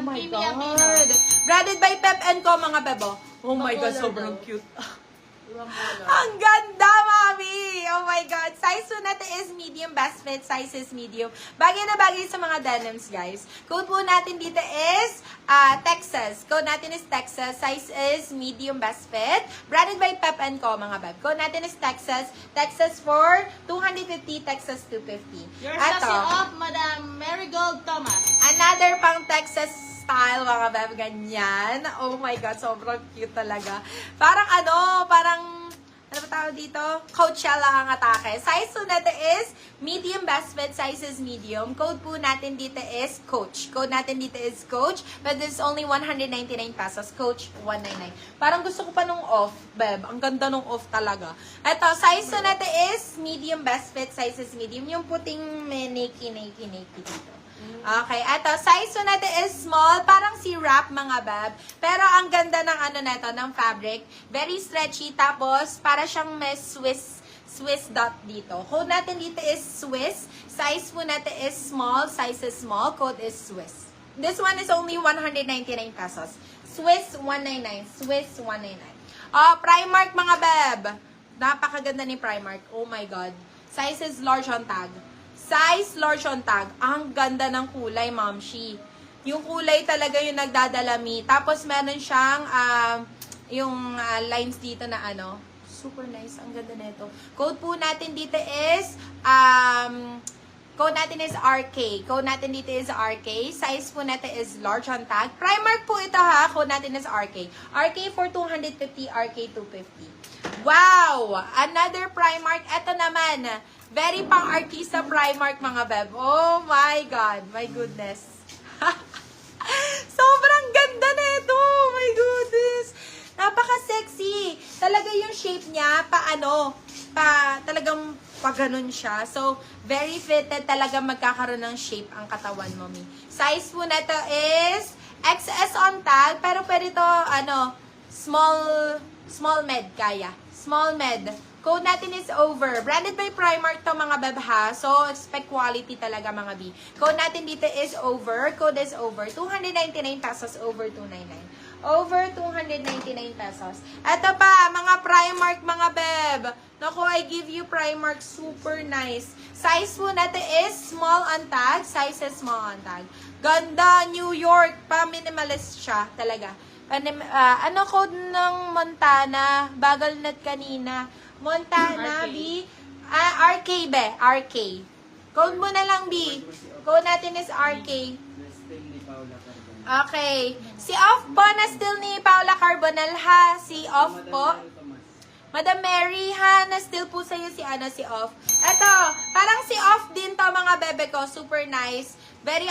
Madam my Kimi Aquino. God. Branded by Pep & Co, mga bebo. Oh my God, color sobrang daw? cute. Ibang color. Ang ganda, mami! Oh my God. Size po natin is medium. Best fit size is medium. Bagay na bagay sa mga denims, guys. Code po natin dito is Texas. Code natin is Texas. Size is medium best fit. Branded by Pep & Co, mga beb. Code natin is Texas. Texas for 250, Texas 250. Yours na si off, Madam Marigold Thomas. Another pang Texas style, mga beb, ganyan. Oh my God, sobrang cute talaga. Parang ano ba tawag dito? Coachella ang atake. Size po natin is medium best fit. Size is medium. Code po natin dito is Coach. Code natin dito is Coach. But this is only 199 pesos. Coach, 199. Parang gusto ko pa nung off, beb. Ang ganda nung off talaga. Ito, size po natin is medium best fit. Size is medium. Yung puting may naked dito. Okay, eto, size po natin is small, parang si wrap, mga bab. Pero ang ganda ng ano neto, ng fabric. Very stretchy, tapos para siyang may Swiss dot dito. Code natin dito is Swiss. Size po natin is small, size is small, code is Swiss. This one is only 199 pesos. Swiss 199, Swiss 199. Primark, mga bab. Napakaganda ni Primark. Oh my God. Size is large on tag. Size, large on tag. Ang ganda ng kulay, Momshi. Yung kulay talaga yung nagdadalami. Tapos meron siyang yung lines dito na ano. Super nice. Ang ganda nito. Code po natin dito is code natin is RK. Code natin dito is RK. Size po natin is large on tag. Primark po ito, ha. Code natin is RK. RK for 250, RK 250. Wow! Another Primark. Ito naman. Very pang-artista Primark, mga beb. Oh my God. My goodness. Sobrang ganda na ito. My goodness. Napaka-sexy. Talaga yung shape niya, talagang pa-ganon siya. So, very fitted talaga magkakaroon ng shape ang katawan mo, mi. Size po na ito is XS on tag, pero pwede ito, small med kaya. Small med. Code natin is over. Branded by Primark to, mga beb, ha. So, expect quality talaga, mga B. Code natin dito is over. Code is over. 299 pesos over 299. Over 299 pesos. Ito pa, mga Primark, mga beb. Naku, I give you Primark. Super nice. Size po natin is small on tag. Size is small on tag. Ganda, New York. Pa-minimalist siya, talaga. Ano code ng Montana? Bagal net kanina. Montana, RK. B. RK, be. RK. Code mo na lang, B. Code natin is RK. Okay. Si Off po na still ni Paula Carbonell, ha? Si Off po. Madam Mary, ha? Na still po sa'yo si Off. Eto, parang si Off din to, mga bebe ko. Super nice. Very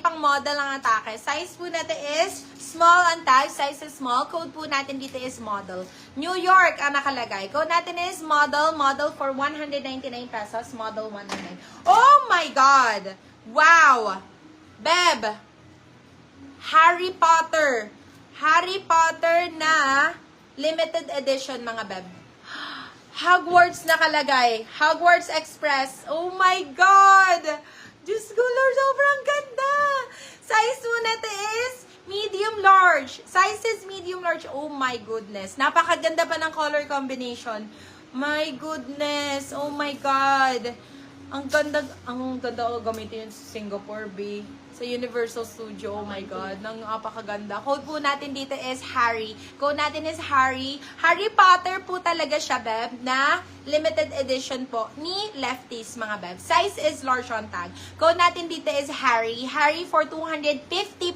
pang model ang atake. Size po natin is small ang tag. Size is small. Code po natin dito is model. New York ang nakalagay. Code natin is model. Model for 199 pesos. Model 199. Oh my God! Wow! Beb! Harry Potter. Harry Potter na limited edition, mga beb. Hogwarts nakalagay. Hogwarts Express. Oh my God! Diyos ko, Lord, sobrang ganda! Size po natin is medium large. Size is medium large. Oh my goodness. Napakaganda pa ng color combination. My goodness. Oh my God. Ang ganda ko gamitin yung Singapore, B. Sa Universal Studio, oh my God, napakaganda. Code po natin dito is Harry. Code natin is Harry. Harry Potter po talaga siya, beb, na limited edition po ni Lefties, mga beb. Size is large on tag. Code natin dito is Harry. Harry for 250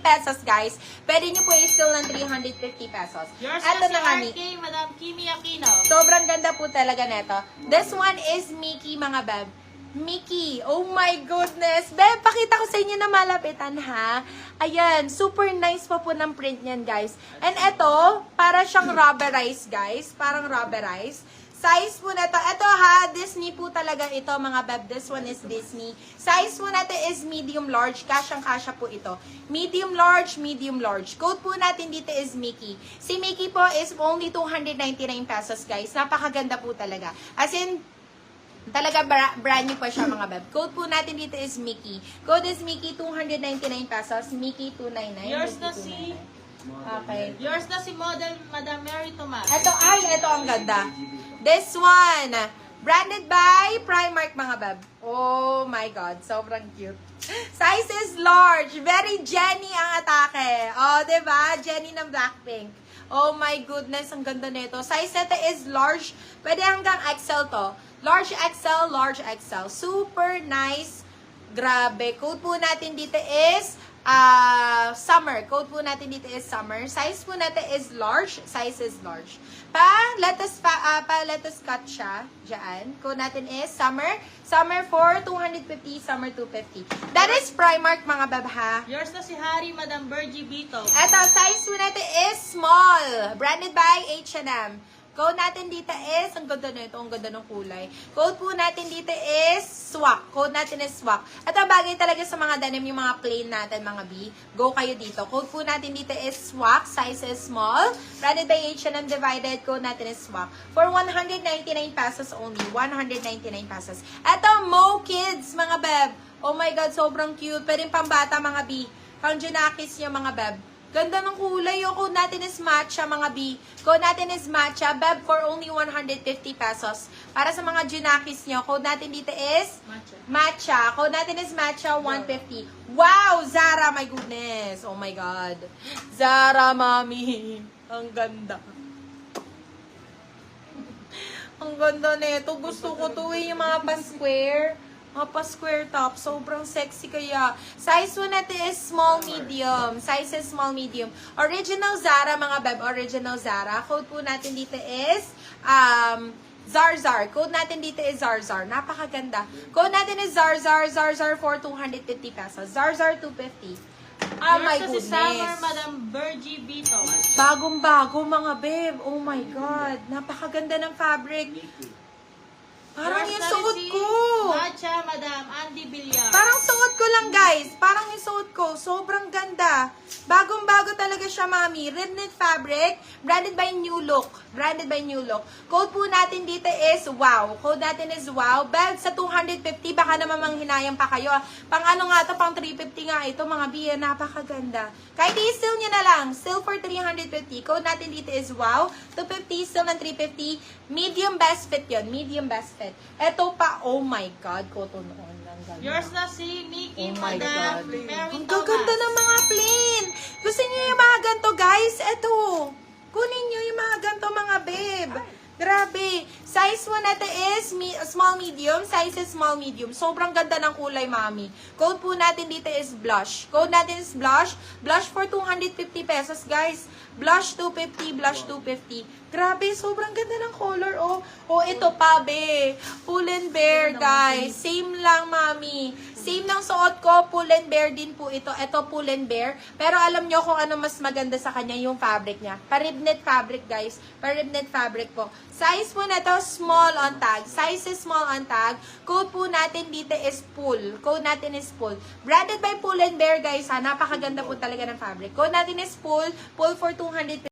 pesos, guys. Pwede nyo po i-steal ng 350 pesos. Yours Eto na na, si RK, Madam Kimi Aquino. sobrang ganda po talaga neto. This one is Mickey, mga beb. Mickey, oh my goodness. Beb, pakita ko sa inyo na malapitan, ha. Ayan, super nice pa po ng print niyan, guys. And eto, para siyang rubberized, guys. Parang rubberized. Size po na to. Ito, ha, Disney po talaga ito, mga beb. This one is Disney. Size po natin is medium large. Kasyang-kasya po ito. Medium large, medium large. Code po natin dito is Mickey. Si Mickey po is only 299 pesos, guys. Napakaganda po talaga. As in, Talaga brand new pa siya mga beb. Code po natin dito is Mickey. Code is Mickey, 299 pesos. Mickey, 299. Yours Mickey, na si... 299. Okay. Yours na si model Madam Mary Tomas. Ito ang ganda. This one, branded by Primark mga beb. Oh my God, sobrang cute. Size is large. Very Jenny ang atake. Oh, diba? Jenny ng Blackpink. Oh my goodness, ang ganda nito. Size nito is large. Pwede hanggang XL to. Large XL, large XL. Super nice. Grabe. Code po natin dito is summer. Code po natin dito is summer. Size po natin is large. Size is large. Lettuce cut siya. Diyan. Code natin is summer. Summer for 250. Summer 250. That is Primark mga bab ha. Yours na si Harry Madam Virgie Bito. Eto, size po natin is small. Branded by H&M. Code natin dito is, ang ganda na ito, ang ganda ng kulay. Code po natin dito is swak. Code natin is swak. Ito bagay talaga sa mga denim, yung mga plain natin, mga B. Go kayo dito. Code po natin dito is swak. Size is small. Branded by H&M divided. Code natin is swak. For 199 pesos only. 199 pesos. Ito, Mo Kids, mga beb. Oh my God, sobrang cute. Pwede pambata, mga B. Pang Junakis nyo, mga beb. Ganda ng kulay. Yung code natin is matcha, mga B. Code natin is matcha. Beb, for only 150 pesos. Para sa mga Junakis nyo, code natin dito is matcha. Code natin is matcha, 150. Wow! Zara, my goodness. Oh my God. Zara, mami. Ang ganda. Ang ganda nito. Gusto ko to yung mga pa-square. Mga pa-square top. Sobrang sexy kaya. Size po natin is small, medium. Size is small, medium. Original Zara, mga beb. Original Zara. Code po natin dito is Zarzar. Code natin dito is Zarzar. Napakaganda. Code natin is Zarzar. Zarzar for 250 pesos. Zarzar 250. Oh my Yours na si goodness. Summer Madam Virgie Bito. Bagong-bago mga beb. Oh my God. Napakaganda ng fabric. Parang Yours yung na suot si ko. Matcha Madam Andy Villar. Parang suot ko lang, guys. Parang yung suot ko. Sobrang ganda. Bagong-bago talaga siya, mami. Red knit fabric. Branded by New Look. Branded by New Look. Code po natin dito is wow. Code natin is wow. Belt sa 250. Baka naman manghinayang pa kayo. Pang ano nga to, pang 350 nga ito, mga biya. Napakaganda. Kahit i-steal nyo na lang. Steal for 350. Code natin dito is wow. 250, steal ng 350. Medium best fit yun. Medium best fit. Eto pa, oh my God. Cotton on. Yours na si Mickey Oh my Madam God. Mary Ang Tomas. gaganda ng mga plain. Gusto niyo yung mga ganito, guys? Eto. Kunin niyo yung mga ganito, mga babe. Grabe. Size mo natin is small, medium. Size is small, medium. Sobrang ganda ng kulay, mami. Code po natin dito is blush. Code natin is blush. Blush for 250 pesos, guys. Blush 250, blush 250. Grabe, sobrang ganda ng color, oh. Oh, ito pa, be. Pull and bear, guys. Same lang, mami. Same ng suot ko, pull and bear din po ito. Ito, pull and bear. Pero alam nyo kung ano mas maganda sa kanya, yung fabric niya. Paribnet fabric, guys. Paribnet fabric po. Size po na to, small on tag. Size is small on tag. Code po natin dito is pull. Code natin is pull. Branded by Pull and Bear, guys, ha. Napakaganda po talaga ng fabric. Code natin is pull. Pull for 250.